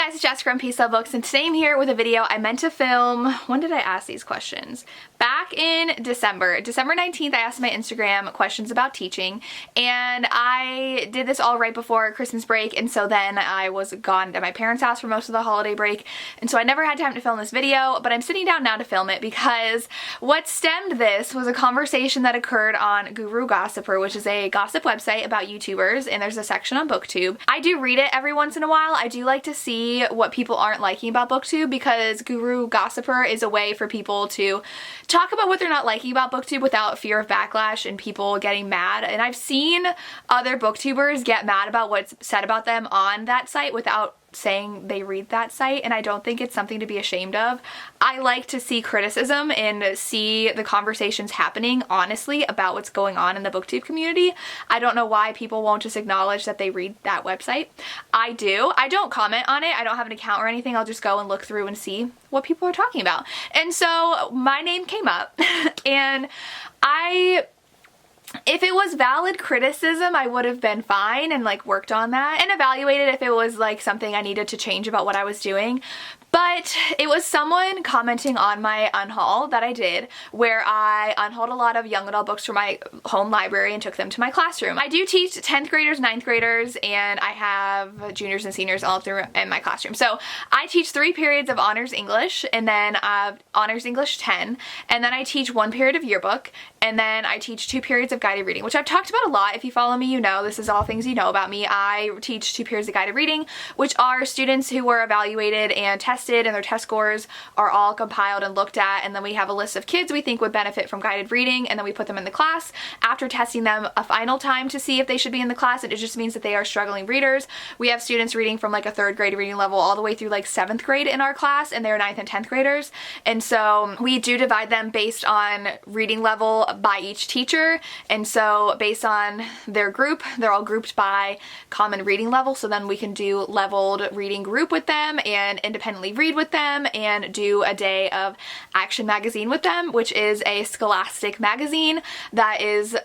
guys, it's Jessica from Peace Love Books, and today I'm here with a video I meant to film. When did I ask these questions? Back in December 19th, I asked my Instagram questions about teaching, and I did this all right before Christmas break, and so then I was gone at my parents' house for most of the holiday break, and so I never had time to film this video, but I'm sitting down now to film it because what stemmed this was a conversation that occurred on Guru Gossiper, which is a gossip website about YouTubers, and there's a section on BookTube. I do read it every once in a while. I do like to see what people aren't liking about BookTube because Guru Gossiper is a way for people to talk about what they're not liking about BookTube without fear of backlash and people getting mad. And I've seen other booktubers get mad about what's said about them on that site without saying they read that site, and I don't think it's something to be ashamed of. I like to see criticism and see the conversations happening honestly about what's going on in the BookTube community. I don't know why people won't just acknowledge that they read that website. I do. I don't comment on it. I don't have an account or anything. I'll just go and look through and see what people are talking about. And so my name came up and if it was valid criticism, I would have been fine and like worked on that and evaluated if it was like something I needed to change about what I was doing. But it was someone commenting on my unhaul that I did where I unhauled a lot of young adult books from my home library and took them to my classroom. I do teach 10th graders, 9th graders, and I have juniors and seniors all through in my classroom. So I teach 3 periods of Honors English and then Honors English 10, and then I teach 1 period of yearbook, and then I teach 2 periods of guided reading, which I've talked about a lot. If you follow me, you know this is all things you know about me. I teach 2 periods of guided reading, which are students who were evaluated and tested and their test scores are all compiled and looked at, and then we have a list of kids we think would benefit from guided reading, and then we put them in the class after testing them a final time to see if they should be in the class. And it just means that they are struggling readers. We have students reading from like a 3rd grade reading level all the way through like 7th grade in our class, and they're 9th and 10th graders, and so we do divide them based on reading level by each teacher. And so based on their group, they're all grouped by common reading level, so then we can do leveled reading group with them and independently read with them and do a day of Action Magazine with them, which is a scholastic magazine that is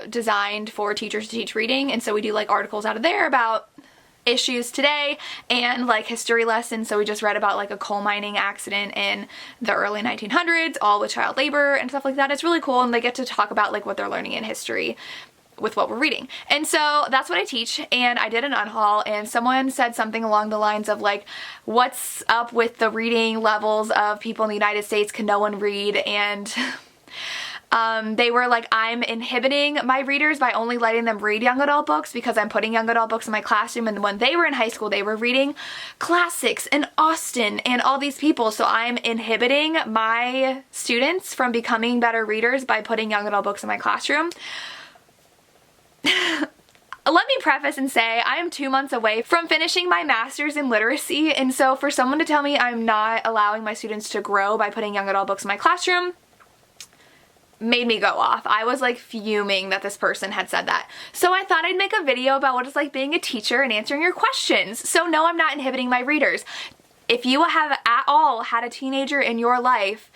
designed for teachers to teach reading. And so we do like articles out of there about issues today and like history lessons. So we just read about like a coal mining accident in the early 1900s, all with child labor and stuff like that. It's really cool, and they get to talk about like what they're learning in history with what we're reading. And so that's what I teach, and I did an unhaul, and someone said something along the lines of like, what's up with the reading levels of people in the United States? Can no one read? And they were like, I'm inhibiting my readers by only letting them read young adult books because I'm putting young adult books in my classroom, and when they were in high school they were reading classics and Austen and all these people, so I'm inhibiting my students from becoming better readers by putting young adult books in my classroom. Let me preface and say I am 2 months away from finishing my master's in literacy, and so for someone to tell me I'm not allowing my students to grow by putting young adult books in my classroom made me go off. I was like fuming that this person had said that. So I thought I'd make a video about what it's like being a teacher and answering your questions. So no, I'm not inhibiting my readers. If you have at all had a teenager in your life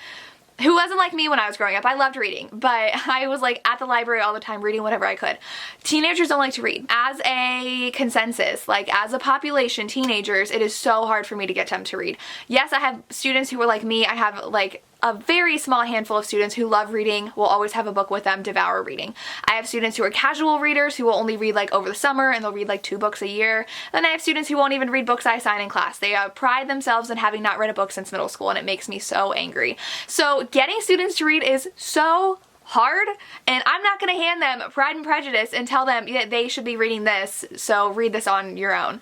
who wasn't like me when I was growing up, I loved reading, but I was like at the library all the time reading whatever I could. Teenagers don't like to read. As a consensus, like as a population, teenagers, it is so hard for me to get them to read. Yes, I have students who are like me. I have like a very small handful of students who love reading, will always have a book with them, devour reading. I have students who are casual readers who will only read like over the summer, and they'll read like 2 books a year. Then I have students who won't even read books I assign in class. They pride themselves in having not read a book since middle school, and it makes me so angry. So getting students to read is so hard, and I'm not going to hand them Pride and Prejudice and tell them that they should be reading this, so read this on your own.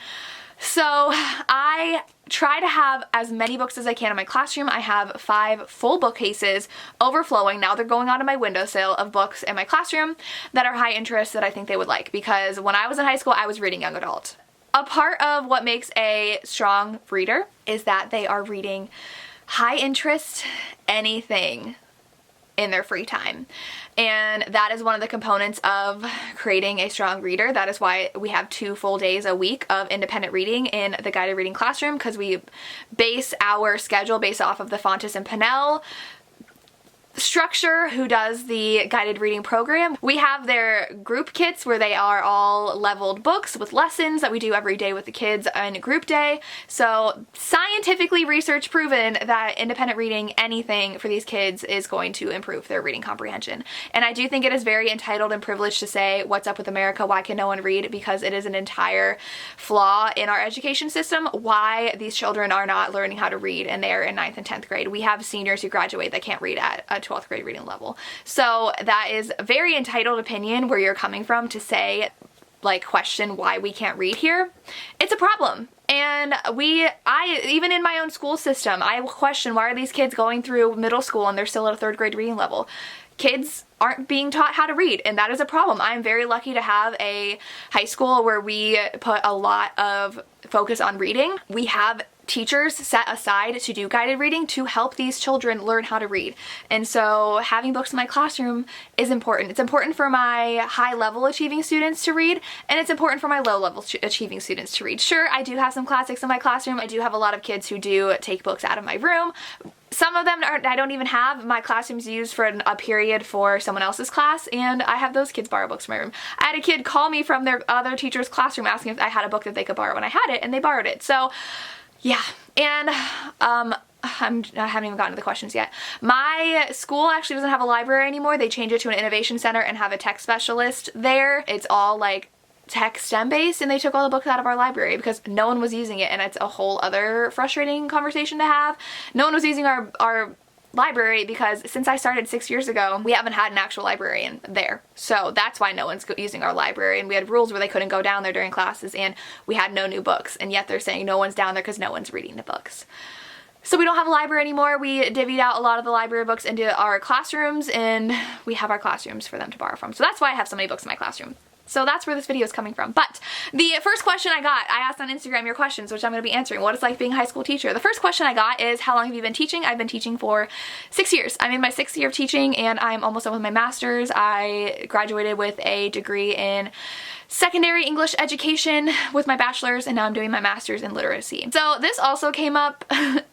So I try to have as many books as I can in my classroom. I have 5 full bookcases overflowing. Now they're going onto my windowsill of books in my classroom that are high interest that I think they would like, because when I was in high school I was reading young adult. A part of what makes a strong reader is that they are reading high interest anything in their free time. And that is one of the components of creating a strong reader. That is why we have 2 full days a week of independent reading in the guided reading classroom, because we base our schedule based off of the Fontes and Pinnell Structure, who does the guided reading program, we have their group kits where they are all leveled books with lessons that we do every day with the kids on group day. So scientifically research proven that independent reading anything for these kids is going to improve their reading comprehension. And I do think it is very entitled and privileged to say, what's up with America? Why can no one read? Because it is an entire flaw in our education system why these children are not learning how to read and they're in 9th and 10th grade. We have seniors who graduate that can't read at a 12th grade reading level. So that is a very entitled opinion where you're coming from to say, like, question why we can't read here. It's a problem. And even in my own school system, I question why are these kids going through middle school and they're still at a 3rd grade reading level. Kids aren't being taught how to read, and that is a problem. I'm very lucky to have a high school where we put a lot of focus on reading. We have teachers set aside to do guided reading to help these children learn how to read. And so having books in my classroom is important. It's important for my high level achieving students to read, and it's important for my low level achieving students to read. Sure, I do have some classics in my classroom. I do have a lot of kids who do take books out of my room. Some of them I don't even have. My classroom's used for a period for someone else's class, and I have those kids borrow books from my room. I had a kid call me from their other teacher's classroom asking if I had a book that they could borrow, and I had it, and they borrowed it. So yeah, and I haven't even gotten to the questions yet. My school actually doesn't have a library anymore. They changed it to an innovation center and have a tech specialist there. It's all like tech STEM based, and they took all the books out of our library because no one was using it, and it's a whole other frustrating conversation to have. No one was using our library because since I started 6 years ago, we haven't had an actual librarian there. So that's why no one's using our library, and we had rules where they couldn't go down there during classes, and we had no new books, and yet they're saying no one's down there because no one's reading the books. So we don't have a library anymore. We divvied out a lot of the library books into our classrooms, and we have our classrooms for them to borrow from. So that's why I have so many books in my classroom. So that's where this video is coming from. But the first question I asked on Instagram your questions, which I'm going to be answering. What it's like being a high school teacher. The first question I got is, how long have you been teaching? I've been teaching for 6 years. I'm in my 6th year of teaching, and I'm almost done with my master's. I graduated with a degree in secondary English education with my bachelor's, and now I'm doing my master's in literacy. So this also came up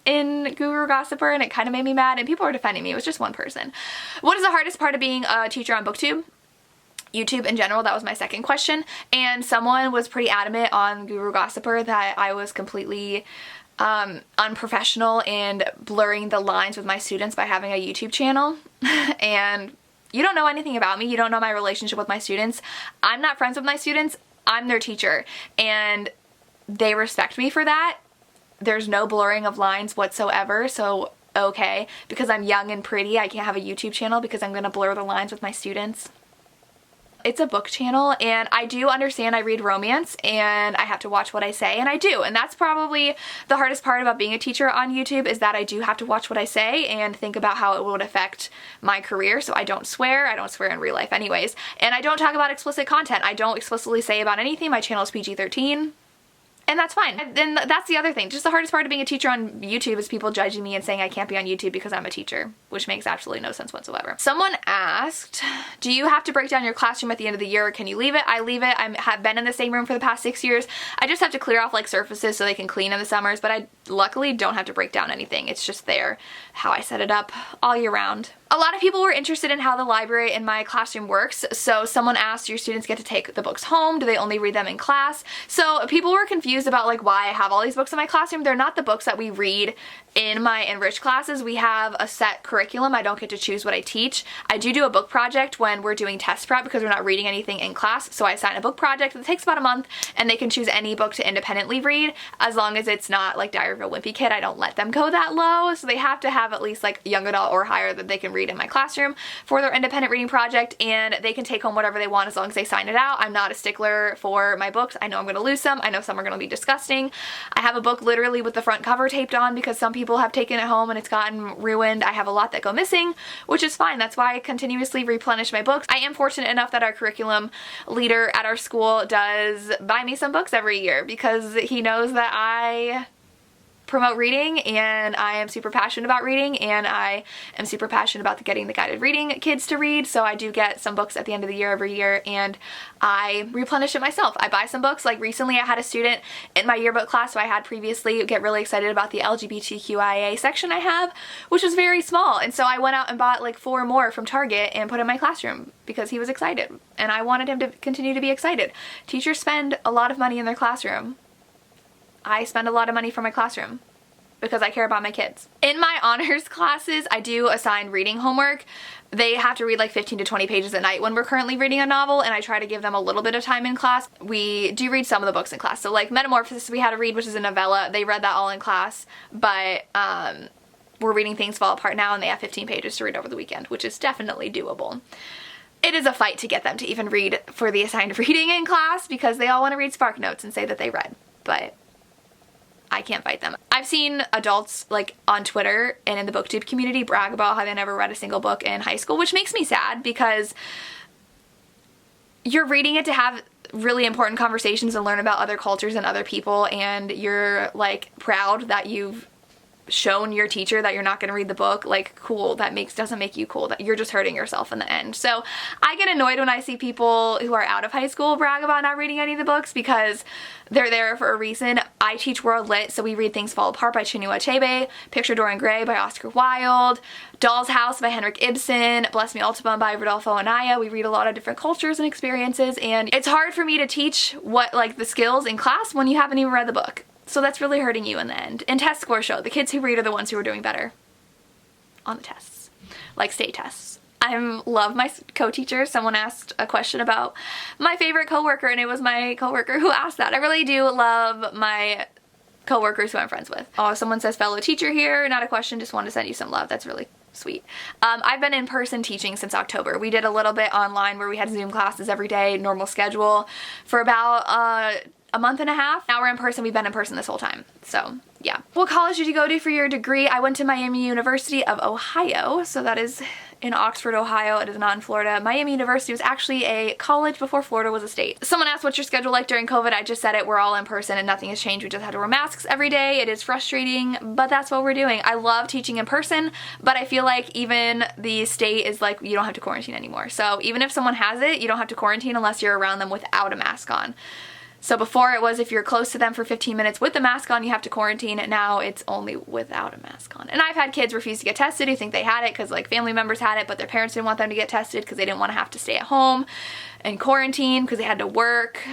in Guru Gossiper, and it kind of made me mad, and people were defending me. It was just one person. What is the hardest part of being a teacher on BookTube? YouTube in general. That was my second question, and someone was pretty adamant on Guru Gossiper that I was completely unprofessional and blurring the lines with my students by having a YouTube channel. And you don't know anything about me. You don't know my relationship with my students. I'm not friends with my students. I'm their teacher, and they respect me for that. There's no blurring of lines whatsoever. So okay, because I'm young and pretty, I can't have a YouTube channel because I'm gonna blur the lines with my students. It's a book channel, and I do understand I read romance and I have to watch what I say, and I do, and that's probably the hardest part about being a teacher on YouTube, is that I do have to watch what I say and think about how it would affect my career. So I don't swear in real life anyways, and I don't talk about explicit content. I don't explicitly say about anything. My channel is PG-13. And that's fine. And that's the other thing. Just the hardest part of being a teacher on YouTube is people judging me and saying I can't be on YouTube because I'm a teacher, which makes absolutely no sense whatsoever. Someone asked, do you have to break down your classroom at the end of the year, or can you leave it? I leave it. I have been in the same room for the past 6 years. I just have to clear off like surfaces so they can clean in the summers, but I luckily don't have to break down anything. It's just there, how I set it up all year round. A lot of people were interested in how the library in my classroom works. So someone asked, do your students get to take the books home? Do they only read them in class? So people were confused about like why I have all these books in my classroom. They're not the books that we read in my enriched classes. We have a set curriculum. I don't get to choose what I teach. I do a book project when we're doing test prep because we're not reading anything in class. So I assign a book project that takes about a month, and they can choose any book to independently read as long as it's not like Diary of a Wimpy Kid. I don't let them go that low. So they have to have at least like young adult or higher that they can read in my classroom for their independent reading project, and they can take home whatever they want as long as they sign it out. I'm not a stickler for my books. I know I'm going to lose some. I know some are going to be disgusting. I have a book literally with the front cover taped on because some people have taken it home and it's gotten ruined. I have a lot that go missing, which is fine. That's why I continuously replenish my books. I am fortunate enough that our curriculum leader at our school does buy me some books every year because he knows that I promote reading, and I am super passionate about reading, and I am super passionate about getting the guided reading kids to read, so I do get some books at the end of the year every year, and I replenish it myself. I buy some books. Like recently I had a student in my yearbook class who I had previously get really excited about the LGBTQIA section I have, which was very small, and so I went out and bought like 4 more from Target and put in my classroom because he was excited, and I wanted him to continue to be excited. Teachers spend a lot of money in their classroom. I spend a lot of money for my classroom because I care about my kids. In my honors classes, I do assign reading homework. They have to read like 15 to 20 pages a night when we're currently reading a novel, and I try to give them a little bit of time in class. We do read some of the books in class. So like Metamorphosis we had to read, which is a novella. They read that all in class, but we're reading Things Fall Apart now, and they have 15 pages to read over the weekend, which is definitely doable. It is a fight to get them to even read for the assigned reading in class because they all want to read Spark Notes and say that they read, but I can't fight them. I've seen adults like on Twitter and in the booktube community brag about how they never read a single book in high school, which makes me sad because you're reading it to have really important conversations and learn about other cultures and other people, and you're like proud that you've shown your teacher that you're not going to read the book. Like, cool, that doesn't make you cool. That you're just hurting yourself in the end. So I get annoyed when I see people who are out of high school brag about not reading any of the books because they're there for a reason. I teach World Lit, so we read Things Fall Apart by Chinua Achebe, Picture Dorian Gray by Oscar Wilde, Doll's House by Henrik Ibsen, Bless Me Ultima by Rodolfo Anaya. We read a lot of different cultures and experiences, and it's hard for me to teach what like the skills in class when you haven't even read the book. So that's really hurting you in the end. And test scores show the kids who read are the ones who are doing better on the tests, like state tests. I love my co-teacher. Someone asked a question about my favorite coworker, and it was my coworker who asked that. I really do love my coworkers who I'm friends with. Oh, someone says fellow teacher here. Not a question, just wanted to send you some love. That's really sweet. I've been in person teaching since October. We did a little bit online where we had Zoom classes every day, normal schedule, for about a month and a half. Now we're in person. We've been in person this whole time. So yeah. What college did you go to for your degree? I went to Miami University of Ohio. So that is in Oxford, Ohio. It is not in Florida. Miami University was actually a college before Florida was a state. Someone asked what's your schedule like during COVID. I just said it. We're all in person and nothing has changed. We just had to wear masks every day. It is frustrating, but that's what we're doing. I love teaching in person, but I feel like even the state is like, you don't have to quarantine anymore. So even if someone has it, you don't have to quarantine unless you're around them without a mask on. So before it was if you're close to them for 15 minutes with the mask on, you have to quarantine. Now it's only without a mask on. And I've had kids refuse to get tested who think they had it because like family members had it, but their parents didn't want them to get tested because they didn't want to have to stay at home and quarantine because they had to work.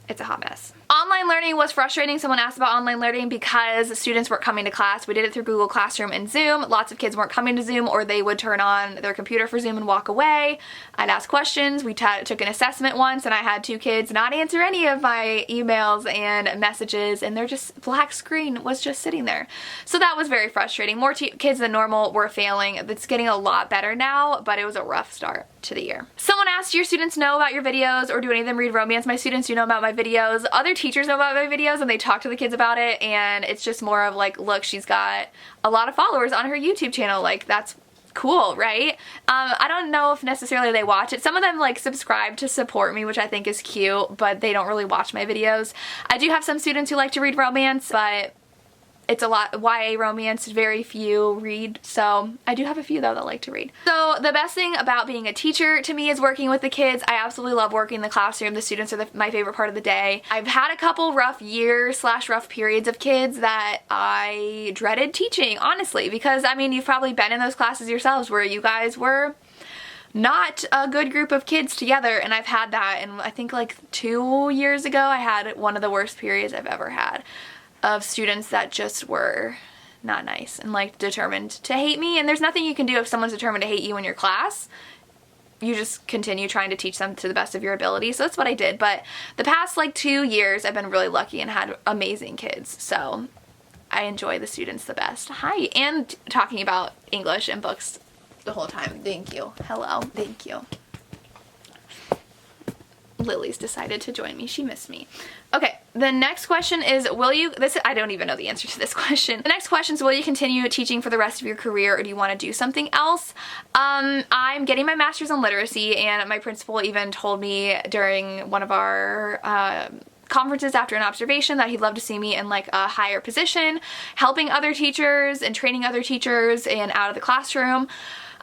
It's a hot mess. Online learning was frustrating. Someone asked about online learning because students weren't coming to class. We did it through Google Classroom and Zoom. Lots of kids weren't coming to Zoom, or they would turn on their computer for Zoom and walk away. I'd ask questions. We took an assessment once, and I had 2 kids not answer any of my emails and messages, and their just black screen was just sitting there. So that was very frustrating. More kids than normal were failing. It's getting a lot better now, but it was a rough start to the year. Someone asked, do your students know about your videos, or do any of them read romance? My students do know about my videos. Other teachers know about my videos, and they talk to the kids about it, and it's just more of like, look, she's got a lot of followers on her YouTube channel. Like, that's cool, right? I don't know if necessarily they watch it. Some of them like subscribe to support me, which I think is cute, but they don't really watch my videos. I do have some students who like to read romance, but it's a lot YA romance, very few read, so I do have a few though that like to read. So the best thing about being a teacher to me is working with the kids. I absolutely love working in the classroom. The students are my favorite part of the day. I've had a couple rough years / rough periods of kids that I dreaded teaching, honestly, because I mean, you've probably been in those classes yourselves where you guys were not a good group of kids together, and I've had that, and I think like 2 years ago I had one of the worst periods I've ever had of students that just were not nice and like determined to hate me. And there's nothing you can do if someone's determined to hate you in your class. You just continue trying to teach them to the best of your ability. So that's what I did. But the past like 2 years I've been really lucky and had amazing kids. So I enjoy the students the best. Hi. And talking about English and books the whole time. Thank you. Hello. Thank you. Lily's decided to join me. She missed me. Okay, the next question is, I don't even know the answer to this question. The next question is, will you continue teaching for the rest of your career, or do you want to do something else? I'm getting my master's in literacy, and my principal even told me during one of our conferences after an observation that he'd love to see me in like a higher position, helping other teachers and training other teachers and out of the classroom.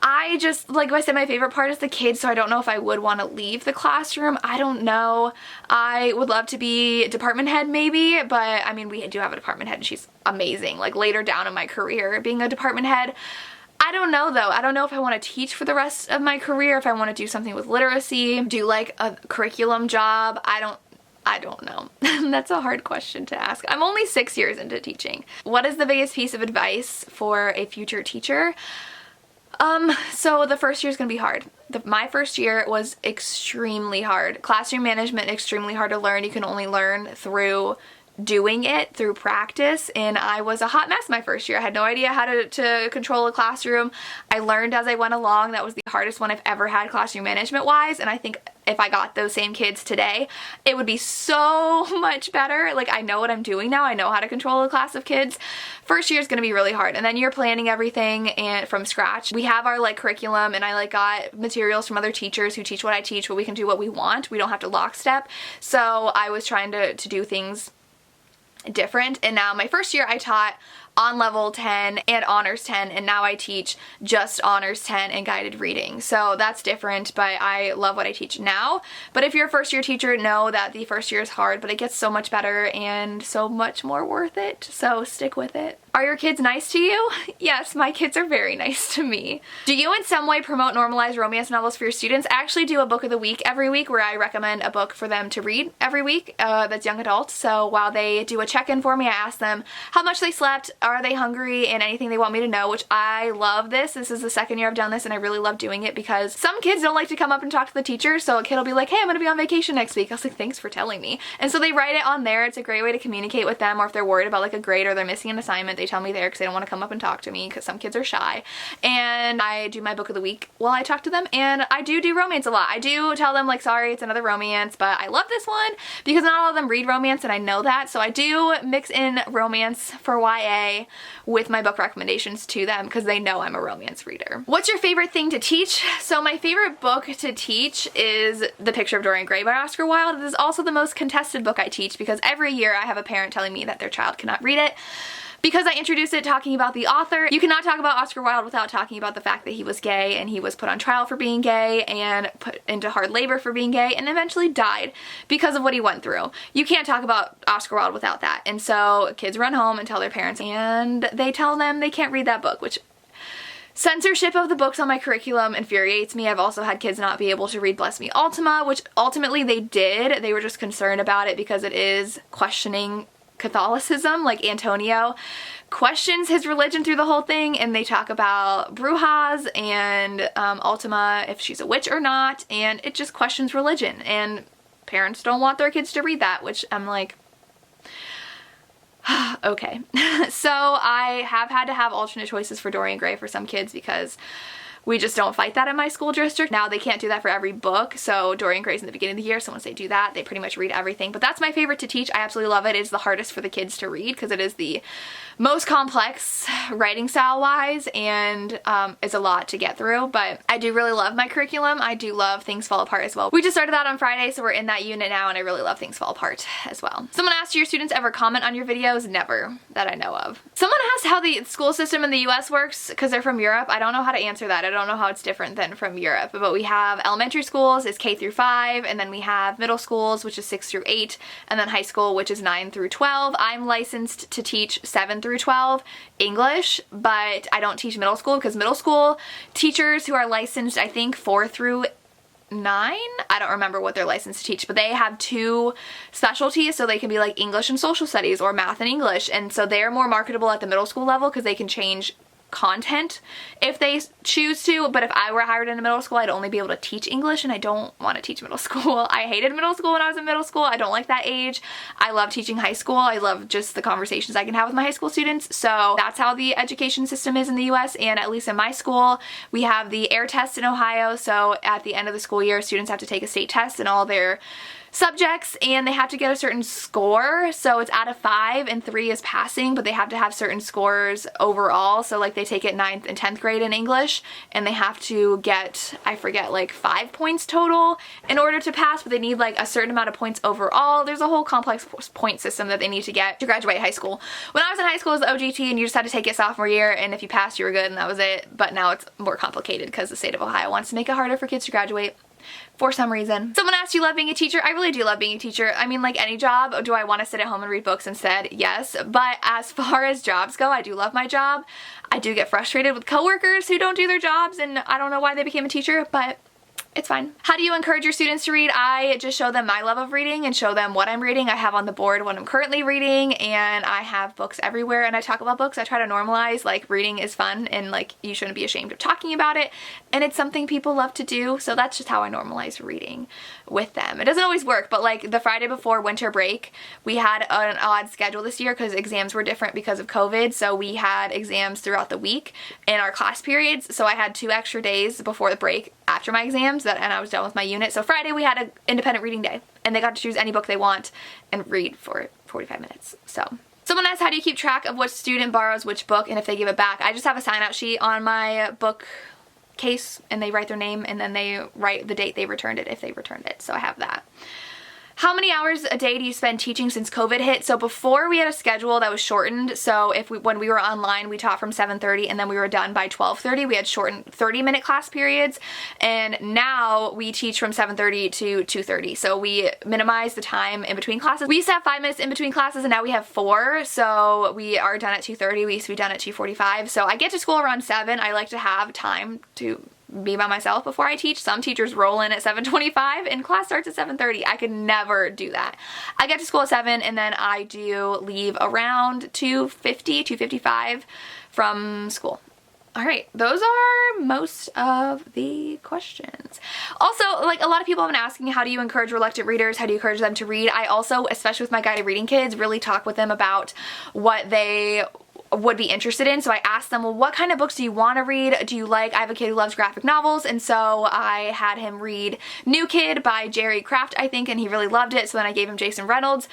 I just, like I said, my favorite part is the kids, so I don't know if I would want to leave the classroom. I don't know. I would love to be department head maybe, but I mean, we do have a department head and she's amazing. Like later down in my career, being a department head, I don't know though. I don't know if I want to teach for the rest of my career, if I want to do something with literacy, do like a curriculum job. I don't know. That's a hard question to ask. I'm only 6 years into teaching. What is the biggest piece of advice for a future teacher? So the first year is going to be hard. My first year was extremely hard. Classroom management, extremely hard to learn. You can only learn through doing it, through practice, and I was a hot mess my first year. I had no idea how to control a classroom. I learned as I went along. That was the hardest one I've ever had classroom management wise, and I think if I got those same kids today, it would be so much better. Like I know what I'm doing now. I know how to control a class of kids. First year is going to be really hard, and then you're planning everything and from scratch. We have our like curriculum, and I like got materials from other teachers who teach what I teach, but we can do what we want. We don't have to lockstep. So I was trying to do things different, and now my first year I taught on level 10 and honors 10, and now I teach just honors 10 and guided reading. So that's different, but I love what I teach now. But if you're a first year teacher, know that the first year is hard, but it gets so much better and so much more worth it. So stick with it. Are your kids nice to you? Yes, my kids are very nice to me. Do you in some way promote normalized romance novels for your students? I actually do a book of the week every week where I recommend a book for them to read every week that's young adults. So while they do a check-in for me, I ask them how much they slept, are they hungry, and anything they want me to know, which I love this. This is the second year I've done this, and I really love doing it because some kids don't like to come up and talk to the teacher, so a kid will be like, hey, I'm gonna be on vacation next week. I was like, thanks for telling me. And so they write it on there. It's a great way to communicate with them, or if they're worried about like a grade or they're missing an assignment, they tell me there because they don't want to come up and talk to me because some kids are shy. And I do my book of the week while I talk to them, and I do romance a lot. I do tell them like, sorry, it's another romance, but I love this one because not all of them read romance, and I know that, so I do mix in romance for YA with my book recommendations to them because they know I'm a romance reader. What's your favorite thing to teach? So my favorite book to teach is The Picture of Dorian Gray by Oscar Wilde. It is also the most contested book I teach because every year I have a parent telling me that their child cannot read it. Because I introduced it talking about the author. You cannot talk about Oscar Wilde without talking about the fact that he was gay, and he was put on trial for being gay and put into hard labor for being gay and eventually died because of what he went through. You can't talk about Oscar Wilde without that. And so kids run home and tell their parents, and they tell them they can't read that book, which censorship of the books on my curriculum infuriates me. I've also had kids not be able to read Bless Me Ultima, which ultimately they did. They were just concerned about it because it is questioning Catholicism. Like Antonio questions his religion through the whole thing, and they talk about brujas and Ultima, if she's a witch or not, and it just questions religion, and parents don't want their kids to read that, which I'm like, okay. So I have had to have alternate choices for Dorian Gray for some kids because we just don't fight that in my school district. Now they can't do that for every book, so Dorian Gray's in the beginning of the year, so once they do that, they pretty much read everything. But that's my favorite to teach. I absolutely love it. It's the hardest for the kids to read because it is the most complex writing style wise, and it's a lot to get through, but I do really love my curriculum. I do love Things Fall Apart as well. We just started that on Friday, so we're in that unit now, and I really love Things Fall Apart as well. Someone asked, do your students ever comment on your videos? Never, that I know of. Someone asked how the school system in the US works because they're from Europe. I don't know how to answer that. I don't know how it's different than from Europe, but we have elementary schools is K through 5, and then we have middle schools, which is 6 through 8, and then high school, which is 9 through 12. I'm licensed to teach 7 through 12 English, but I don't teach middle school because middle school teachers who are licensed, I think 4 through 9, I don't remember what they're licensed to teach, but they have 2 specialties, so they can be like English and social studies or math and English, and so they're more marketable at the middle school level because they can change content if they choose to. But if I were hired in a middle school, I'd only be able to teach English, and I don't want to teach middle school. I hated middle school when I was in middle school. I don't like that age. I love teaching high school. I love just the conversations I can have with my high school students. So that's how the education system is in the US, and at least in my school, we have the air test in Ohio. So at the end of the school year, students have to take a state test, and all their subjects, and they have to get a certain score. So it's out of 5 and 3 is passing, but they have to have certain scores overall. So like they take it 9th and 10th grade in English, and they have to get, I forget, like 5 points total in order to pass, but they need like a certain amount of points overall. There's a whole complex point system that they need to get to graduate high school. When I was in high school, it was OGT, and you just had to take it sophomore year, and if you passed, you were good, and that was it. But now it's more complicated because the state of Ohio wants to make it harder for kids to graduate for some reason. Someone asked, you love being a teacher? I really do love being a teacher. I mean, like any job. Do I want to sit at home and read books instead? Yes. But as far as jobs go, I do love my job. I do get frustrated with coworkers who don't do their jobs, and I don't know why they became a teacher, but it's fine. How do you encourage your students to read? I just show them my love of reading and show them what I'm reading. I have on the board what I'm currently reading, and I have books everywhere, and I talk about books. I try to normalize, like, reading is fun, and like you shouldn't be ashamed of talking about it, and it's something people love to do. So that's just how I normalize reading with them. It doesn't always work, but like the Friday before winter break, we had an odd schedule this year because exams were different because of COVID. So we had exams throughout the week in our class periods. So I had 2 extra days before the break after my exams, and I was done with my unit. So Friday we had an independent reading day, and they got to choose any book they want and read for 45 minutes. So someone asked, how do you keep track of which student borrows which book and if they give it back? I just have a sign out sheet on my book case, and they write their name, and then they write the date they returned it if they returned it. So I have that. How many hours a day do you spend teaching since COVID hit? So before we had a schedule that was shortened. So when we were online, we taught from 7:30 and then we were done by 12:30. We had shortened 30-minute class periods, and now we teach from 7:30 to 2:30. So we minimize the time in between classes. We used to have 5 minutes in between classes, and now we have 4. So we are done at 2:30. We used to be done at 2:45. So I get to school around 7. I like to have time to be by myself before I teach. Some teachers roll in at 7:25 and class starts at 7:30. I could never do that. I get to school at 7, and then I do leave around 2:50, 2:55 from school. All right, those are most of the questions. Also, like, a lot of people have been asking, how do you encourage reluctant readers? How do you encourage them to read? I also, especially with my guided reading kids, really talk with them about what they would be interested in. So I asked them, well, what kind of books do you want to read? Do you like, I have a kid who loves graphic novels, and so I had him read New Kid by Jerry Craft, I think, and he really loved it. So then I gave him Jason Reynolds'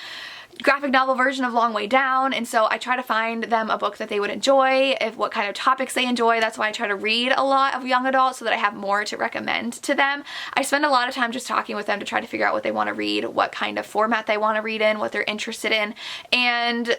graphic novel version of Long Way Down, and so I try to find them a book that they would enjoy, what kind of topics they enjoy. That's why I try to read a lot of young adults so that I have more to recommend to them. I spend a lot of time just talking with them to try to figure out what they want to read, what kind of format they want to read in, what they're interested in, and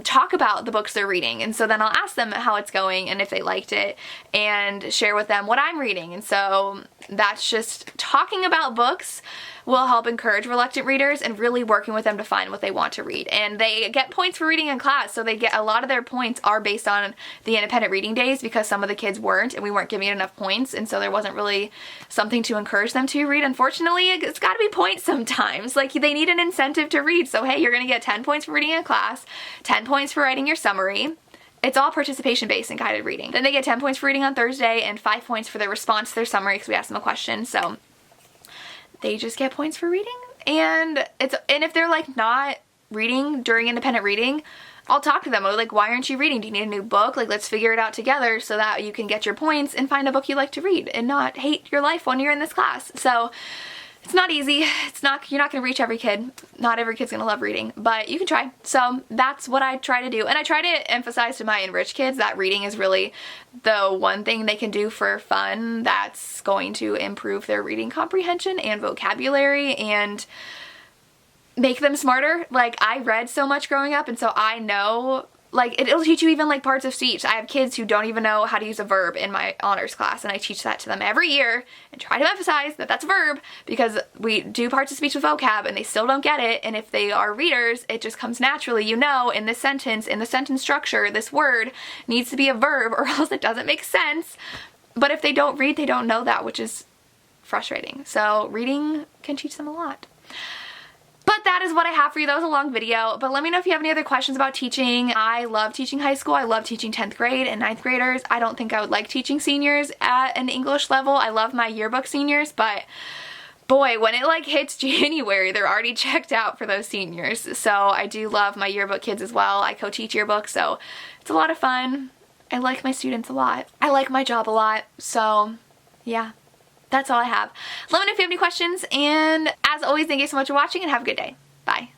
talk about the books they're reading. And so then I'll ask them how it's going and if they liked it, and share with them what I'm reading. And so that's just talking about books will help encourage reluctant readers, and really working with them to find what they want to read. And they get points for reading in class, so they get a lot of their points are based on the independent reading days, because some of the kids weren't, and we weren't giving it enough points, and so there wasn't really something to encourage them to read. Unfortunately, it's got to be points sometimes. Like, they need an incentive to read. So hey, you're going to get 10 points for reading in class, 10 points for writing your summary. It's all participation based in guided reading. Then they get 10 points for reading on Thursday and 5 points for their response to their summary, because we asked them a question. So they just get points for reading. And if they're like not reading during independent reading, I'll talk to them. I'll be like, why aren't you reading? Do you need a new book? Like, let's figure it out together so that you can get your points and find a book you like to read and not hate your life when you're in this class. So it's not easy. You're not going to reach every kid. Not every kid's going to love reading, but you can try. So that's what I try to do. And I try to emphasize to my enriched kids that reading is really the one thing they can do for fun that's going to improve their reading comprehension and vocabulary and make them smarter. Like, I read so much growing up, and so I know, like, it'll teach you even like parts of speech. I have kids who don't even know how to use a verb in my honors class, and I teach that to them every year and try to emphasize that that's a verb, because we do parts of speech with vocab and they still don't get it. And if they are readers, it just comes naturally. You know, in this sentence, in the sentence structure, this word needs to be a verb or else it doesn't make sense. But if they don't read, they don't know that, which is frustrating. So reading can teach them a lot. But that is what I have for you. That was a long video, but let me know if you have any other questions about teaching. I love teaching high school. I love teaching 10th grade and 9th graders. I don't think I would like teaching seniors at an English level. I love my yearbook seniors, but boy, when it like hits January, they're already checked out for those seniors. So I do love my yearbook kids as well. I co-teach yearbooks, so it's a lot of fun. I like my students a lot. I like my job a lot, so yeah. that's all I have. Let me know if you have any questions, and as always, thank you so much for watching and have a good day. Bye.